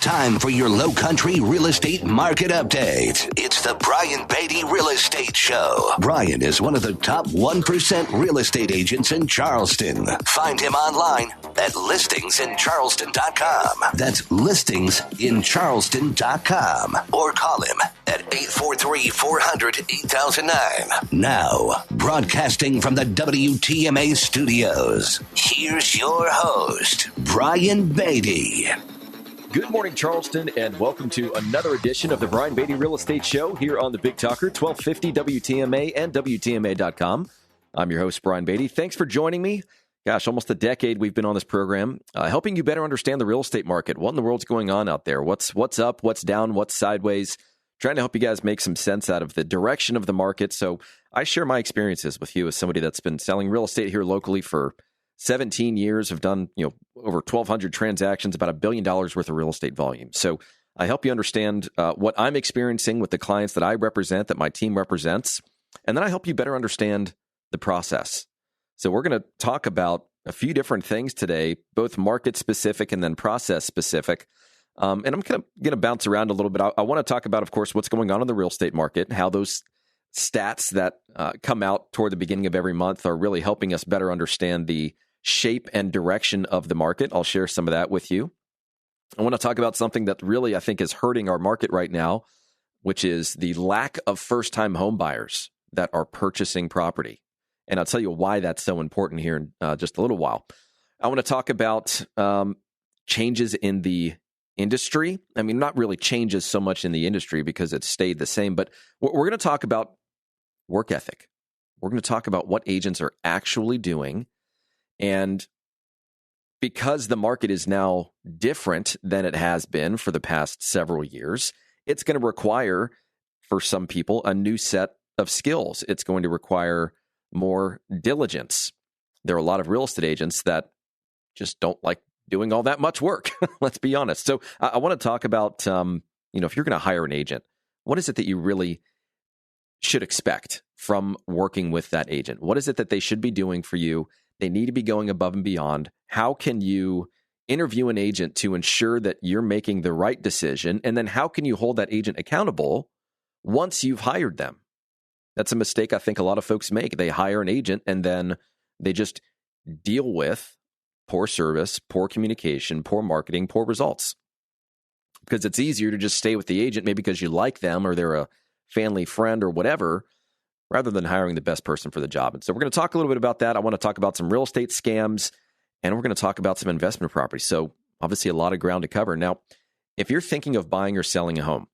Time for your Low Country real estate market update. It's the Brian Beatty Real Estate Show. Brian is one of the top 1% real estate agents in Charleston. Find him online at listingsincharleston.com. That's listingsincharleston.com. Or call him at 843-400-8009. Now, broadcasting from the WTMA studios, here's your host, Brian Beatty. Good morning, Charleston, and welcome to another edition of the Brian Beatty Real Estate Show here on the Big Talker, 1250 WTMA and WTMA.com. I'm your host, Brian Beatty. Thanks for joining me. Gosh, almost a decade we've been on this program, helping you better understand the real estate market. What in the world's going on out there? What's up, what's down, what's sideways? Trying to help you guys make some sense out of the direction of the market. So I share my experiences with you as somebody that's been selling real estate here locally for 17 years, have done, over 1,200 transactions, about $1 billion worth of real estate volume. So I help you understand what I'm experiencing with the clients that I represent, that my team represents, and then I help you better understand the process. So we're going to talk about a few different things today, both market specific and then process specific. And I'm kind of going to bounce around a little bit. I want to talk about, of course, what's going on in the real estate market, how those stats that come out toward the beginning of every month are really helping us better understand the shape and direction of the market. I'll share some of that with you. I want to talk about something that really, I think, is hurting our market right now, which is the lack of first-time home buyers that are purchasing property. And I'll tell you why that's so important here in just a little while. I want to talk about changes in the industry. I mean, not really changes so much in the industry because it's stayed the same, but we're going to talk about work ethic. We're going to talk about what agents are actually doing. And because the market is now different than it has been for the past several years, it's going to require, for some people, a new set of skills. It's going to require more diligence. There are a lot of real estate agents that just don't like doing all that much work. Let's be honest. So I want to talk about, if you're going to hire an agent, what is it that you really should expect from working with that agent? What is it that they should be doing for you? They need to be going above and beyond. How can you interview an agent to ensure that you're making the right decision? And then how can you hold that agent accountable once you've hired them? That's a mistake I think a lot of folks make. They hire an agent and then they just deal with poor service, poor communication, poor marketing, poor results. Because it's easier to just stay with the agent, maybe because you like them or they're a family friend or whatever, rather than hiring the best person for the job. And so we're going to talk a little bit about that. I want to talk about some real estate scams, and we're going to talk about some investment properties. So obviously a lot of ground to cover. Now, if you're thinking of buying or selling a home,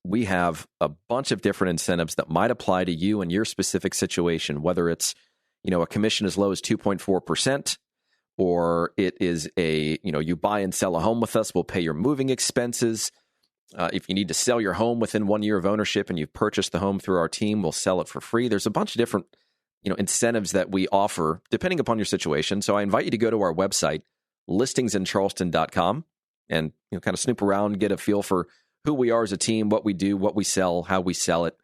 we have a bunch of different incentives that might apply to you and your specific situation, whether it's, a commission as low as 2.4%, or it is you buy and sell a home with us, we'll pay your moving expenses. If you need to sell your home within 1 year of ownership and you've purchased the home through our team, we'll sell it for free. There's a bunch of different, incentives that we offer depending upon your situation. So I invite you to go to our website, listingsincharleston.com, and kind of snoop around, get a feel for who we are as a team, what we do, what we sell, how we sell it.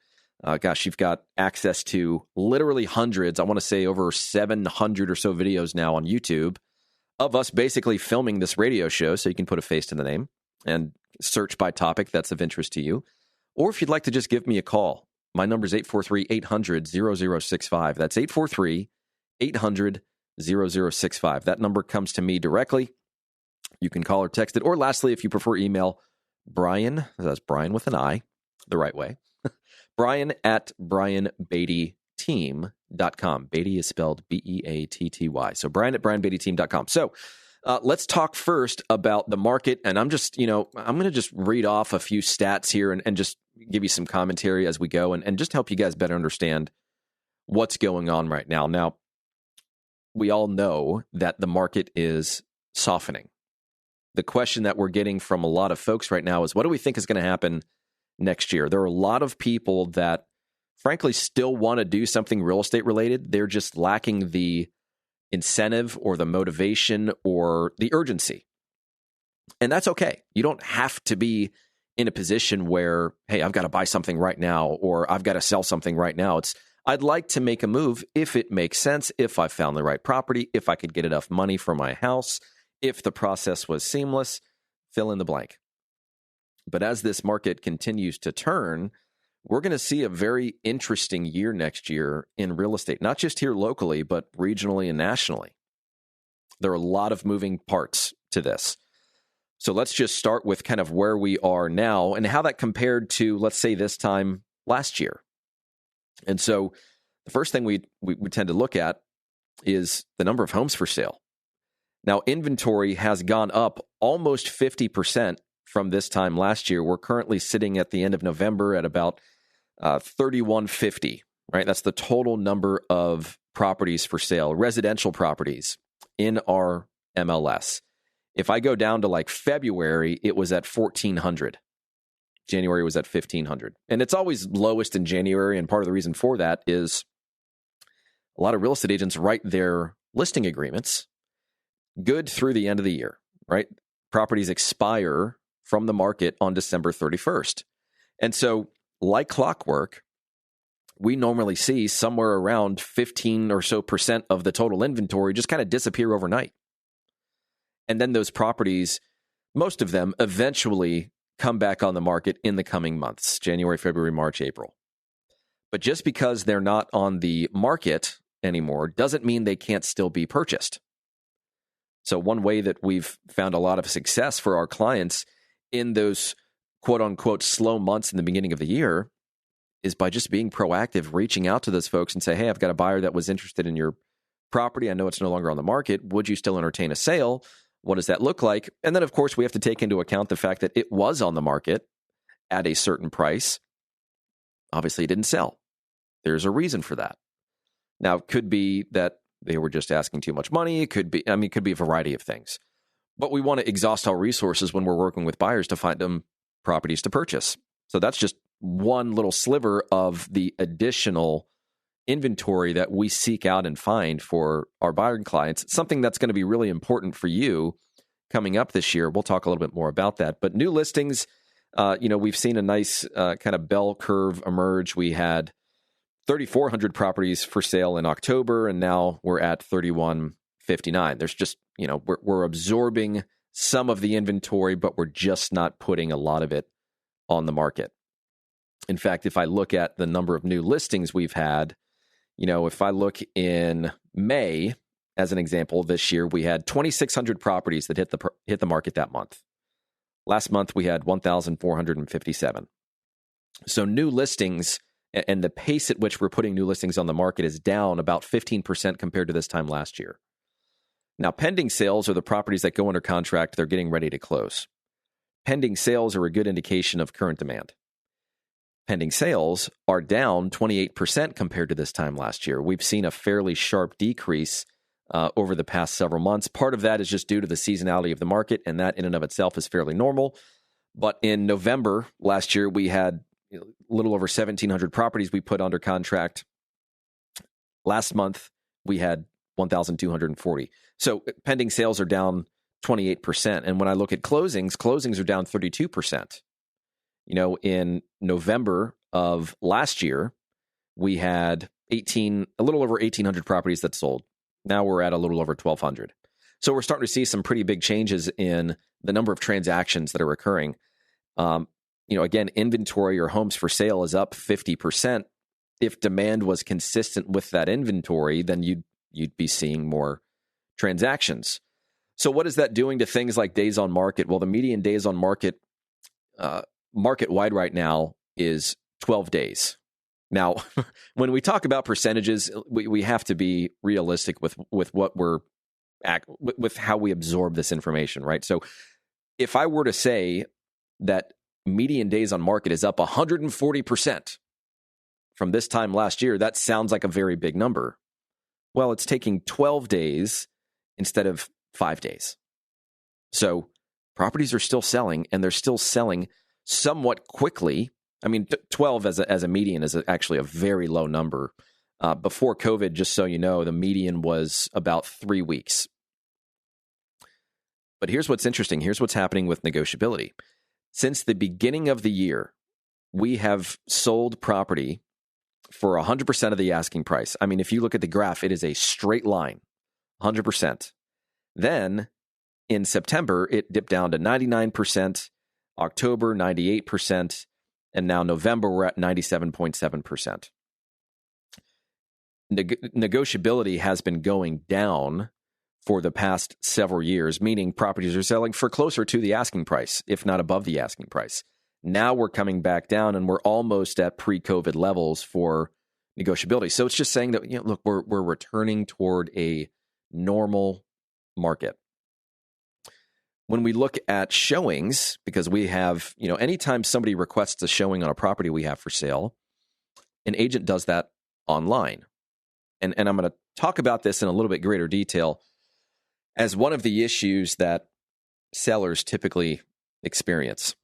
You've got access to literally hundreds, I want to say over 700 or so videos now on YouTube of us basically filming this radio show, so you can put a face to the name and search by topic that's of interest to you. Or if you'd like to just give me a call, my number is 843-800-0065. That's 843-800-0065. That number comes to me directly. You can call or text it. Or lastly, if you prefer email, Brian, that's Brian with an I, the right way, Brian at BrianBeattyTeam.com. Beatty is spelled Beatty. So Brian at BrianBeattyTeam.com. So let's talk first about the market. And I'm just, I'm going to just read off a few stats here and just give you some commentary as we go and just help you guys better understand what's going on right now. Now, we all know that the market is softening. The question that we're getting from a lot of folks right now is, what do we think is going to happen next year? There are a lot of people that, frankly, still want to do something real estate related. They're just lacking the incentive or the motivation or the urgency. And that's okay. You don't have to be in a position where, hey, I've got to buy something right now or I've got to sell something right now. I'd like to make a move if it makes sense, if I found the right property, if I could get enough money for my house, if the process was seamless. fill in the blank. But as this market continues to turn, we're going to see a very interesting year next year in real estate, not just here locally, but regionally and nationally. There are a lot of moving parts to this. So let's just start with kind of where we are now and how that compared to, let's say, this time last year. And so the first thing we tend to look at is the number of homes for sale. Now, inventory has gone up almost 50% from this time last year. We're currently sitting at the end of November at about 3,150, right? That's the total number of properties for sale, residential properties in our MLS. If I go down to like February, it was at 1,400. January was at 1,500. And it's always lowest in January. And part of the reason for that is a lot of real estate agents write their listing agreements good through the end of the year, right? Properties expire from the market on December 31st. And so, like clockwork, we normally see somewhere around 15 or so % of the total inventory just kind of disappear overnight. And then those properties, most of them eventually come back on the market in the coming months, January, February, March, April. But just because they're not on the market anymore doesn't mean they can't still be purchased. So one way that we've found a lot of success for our clients in those quote unquote slow months in the beginning of the year is by just being proactive, reaching out to those folks and say, hey, I've got a buyer that was interested in your property. I know it's no longer on the market. Would you still entertain a sale? What does that look like? And then, of course, we have to take into account the fact that it was on the market at a certain price. Obviously, it didn't sell. There's a reason for that. Now, it could be that they were just asking too much money. It could be a variety of things. But we want to exhaust our resources when we're working with buyers to find them properties to purchase. So that's just one little sliver of the additional inventory that we seek out and find for our buyer clients. Something that's going to be really important for you coming up this year. We'll talk a little bit more about that. But new listings, we've seen a nice kind of bell curve emerge. We had 3,400 properties for sale in October, and now we're at 3,159. There's just, we're absorbing some of the inventory, but we're just not putting a lot of it on the market. In fact, if I look at the number of new listings we've had, if I look in May, as an example, this year, we had 2,600 properties that hit the market that month. Last month, we had 1,457. So new listings and the pace at which we're putting new listings on the market is down about 15% compared to this time last year. Now, pending sales are the properties that go under contract. They're getting ready to close. Pending sales are a good indication of current demand. Pending sales are down 28% compared to this time last year. We've seen a fairly sharp decrease over the past several months. Part of that is just due to the seasonality of the market, and that in and of itself is fairly normal. But in November last year, we had a little over 1,700 properties we put under contract. Last month, we had 1,240. So pending sales are down 28%. And when I look at closings are down 32%. In November of last year, we had a little over 1,800 properties that sold. Now we're at a little over 1,200. So we're starting to see some pretty big changes in the number of transactions that are occurring. Again, inventory or homes for sale is up 50%. If demand was consistent with that inventory, then you'd be seeing more transactions. So what is that doing to things like days on market? Well, the median days on market market-wide right now is 12 days. Now, when we talk about percentages, we have to be realistic with what with how we absorb this information, right? So if I were to say that median days on market is up 140% from this time last year, that sounds like a very big number. Well, it's taking 12 days instead of 5 days. So properties are still selling, and they're still selling somewhat quickly. I mean, 12 as a median is actually a very low number. Before COVID, just so you know, the median was about 3 weeks. But here's what's interesting. Here's what's happening with negotiability. Since the beginning of the year, we have sold property for 100% of the asking price. I mean, if you look at the graph, it is a straight line, 100%. Then in September, it dipped down to 99%, October, 98%, and now November, we're at 97.7%. Negotiability has been going down for the past several years, meaning properties are selling for closer to the asking price, if not above the asking price. Now we're coming back down, and we're almost at pre-COVID levels for negotiability. So it's just saying that, look, we're returning toward a normal market. When we look at showings, because we have, anytime somebody requests a showing on a property we have for sale, an agent does that online. And I'm going to talk about this in a little bit greater detail as one of the issues that sellers typically experience.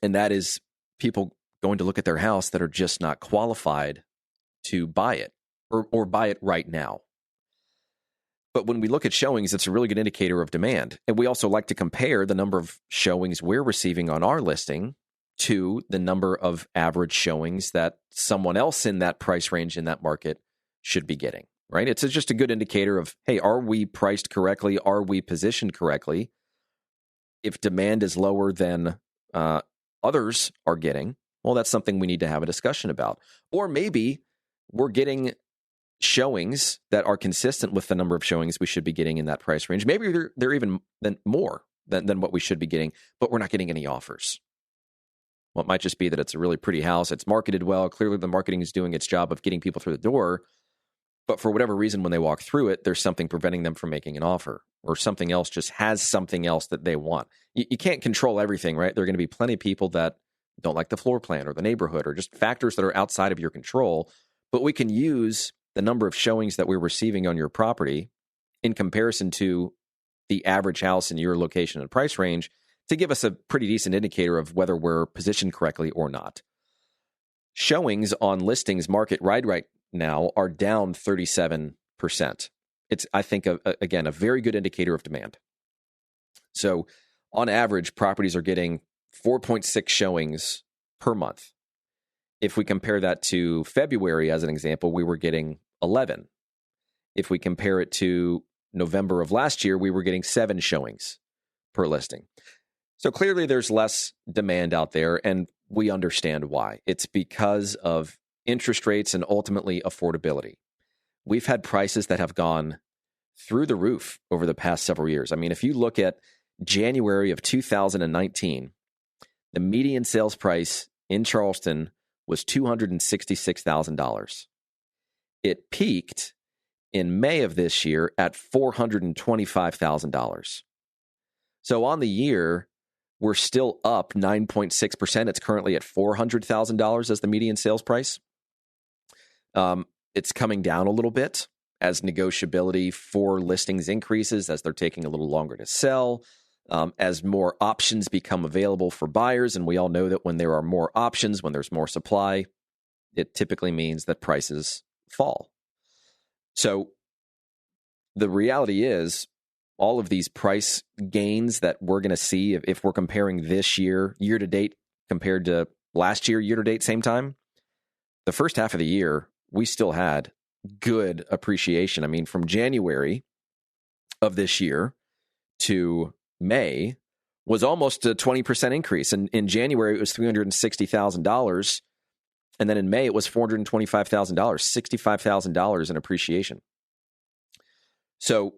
And that is people going to look at their house that are just not qualified to buy it or buy it right now. But when we look at showings, it's a really good indicator of demand. And we also like to compare the number of showings we're receiving on our listing to the number of average showings that someone else in that price range in that market should be getting, right? It's just a good indicator of, hey, are we priced correctly? Are we positioned correctly? If demand is lower than others are getting, well, that's something we need to have a discussion about. Or maybe we're getting showings that are consistent with the number of showings we should be getting in that price range. Maybe they're even more than what we should be getting, but we're not getting any offers. Well, it might just be that it's a really pretty house. It's marketed well. Clearly, the marketing is doing its job of getting people through the door. But for whatever reason, when they walk through it, there's something preventing them from making an offer, or something else just has something else that they want. You can't control everything, right? There are going to be plenty of people that don't like the floor plan or the neighborhood or just factors that are outside of your control. But we can use the number of showings that we're receiving on your property in comparison to the average house in your location and price range to give us a pretty decent indicator of whether we're positioned correctly or not. Showings on listings market right now are down 37%. It's, I think, again, a very good indicator of demand. So on average, properties are getting 4.6 showings per month. If we compare that to February, as an example, we were getting 11. If we compare it to November of last year, we were getting 7 showings per listing. So clearly there's less demand out there, and we understand why. It's because of interest rates and ultimately affordability. We've had prices that have gone through the roof over the past several years. I mean, if you look at January of 2019, the median sales price in Charleston was $266,000. It peaked in May of this year at $425,000. So on the year, we're still up 9.6%. It's currently at $400,000 as the median sales price. It's coming down a little bit as negotiability for listings increases, as they're taking a little longer to sell, as more options become available for buyers. And we all know that when there are more options, when there's more supply, it typically means that prices fall. So the reality is, all of these price gains that we're going to see, if we're comparing this year to date compared to last year to date, same time, the first half of the year, we still had good appreciation. I mean, from January of this year to May was almost a 20% increase. And in January, it was $360,000. And then in May, it was $425,000, $65,000 in appreciation. So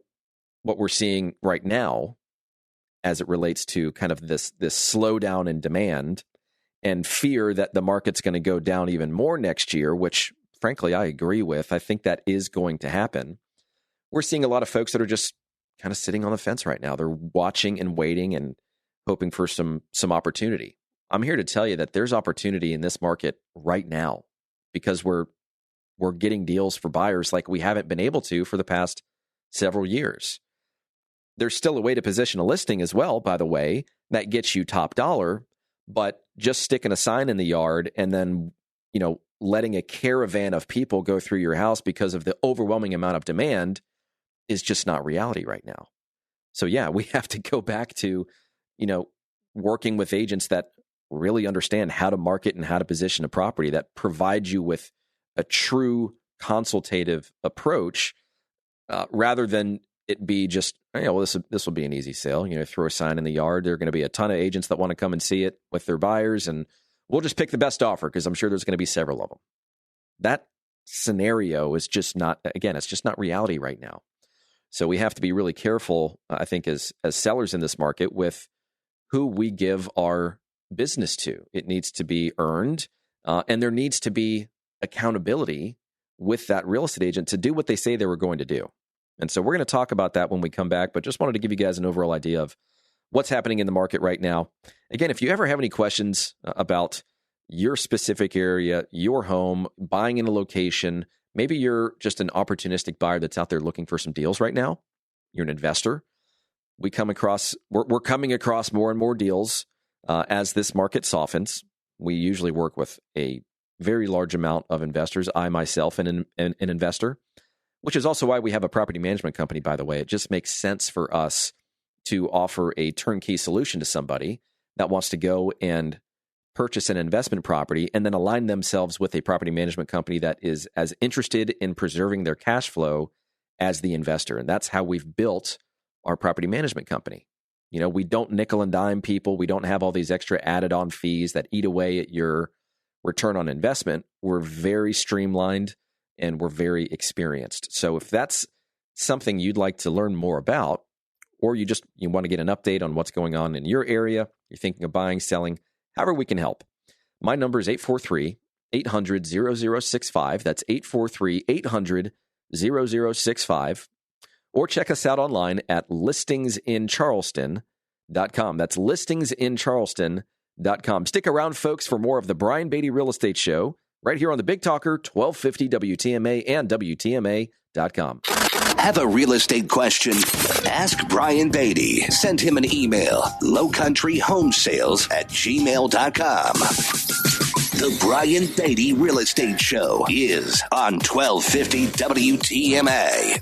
what we're seeing right now, as it relates to kind of this slowdown in demand and fear that the market's going to go down even more next year, which frankly I agree with, I think that is going to happen. We're seeing a lot of folks that are just kind of sitting on the fence right now. They're watching and waiting and hoping for some opportunity. I'm here to tell you that there's opportunity in this market right now because we're getting deals for buyers like we haven't been able to for the past several years. There's still a way to position a listing as well, by the way, that gets you top dollar, but just sticking a sign in the yard and then, letting a caravan of people go through your house because of the overwhelming amount of demand is just not reality right now. So yeah, we have to go back to, working with agents that really understand how to market and how to position a property, that provides you with a true consultative approach rather than it be just, well, this will be an easy sale. Throw a sign in the yard. There are going to be a ton of agents that want to come and see it with their buyers, and we'll just pick the best offer because I'm sure there's going to be several of them. That scenario is just not, again, it's just not reality right now. So we have to be really careful, I think, as sellers in this market with who we give our business to. It needs to be earned, and there needs to be accountability with that real estate agent to do what they say they were going to do. And so we're going to talk about that when we come back, but just wanted to give you guys an overall idea of what's happening in the market right now. Again, if you ever have any questions about your specific area, your home, buying in a location, maybe you're just an opportunistic buyer that's out there looking for some deals right now, you're an investor, we're coming across more and more deals as this market softens. We usually work with a very large amount of investors. I myself am an investor, which is also why we have a property management company, by the way. It just makes sense for us to offer a turnkey solution to somebody that wants to go and purchase an investment property and then align themselves with a property management company that is as interested in preserving their cash flow as the investor. And that's how we've built our property management company. We don't nickel and dime people. We don't have all these extra added on fees that eat away at your return on investment. We're very streamlined and we're very experienced. So if that's something you'd like to learn more about, or you want to get an update on what's going on in your area, you're thinking of buying, selling, however we can help. My number is 843-800-0065. That's 843-800-0065. Or check us out online at listingsincharleston.com. That's listingsincharleston.com. Stick around, folks, for more of the Brian Beatty Real Estate Show right here on the Big Talker, 1250 WTMA and WTMA.com. Have a real estate question? Ask Brian Beatty. Send him an email, lowcountryhomesales@gmail.com. The Brian Beatty Real Estate Show is on 1250 WTMA.